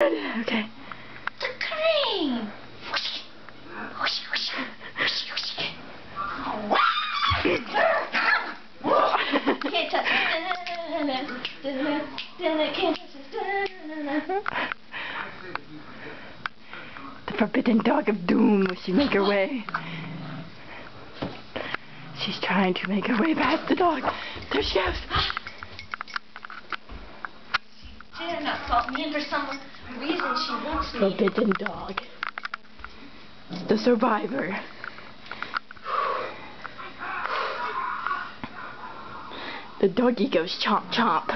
Okay. The cream. Can't touch it. Can't touch it. The forbidden dog of doom. Will she make her way? She's trying to make her way past the dog. There she goes. She dare not fault me, and for some reason she wants me. Forbidden dog. The survivor. The doggy goes chomp chomp.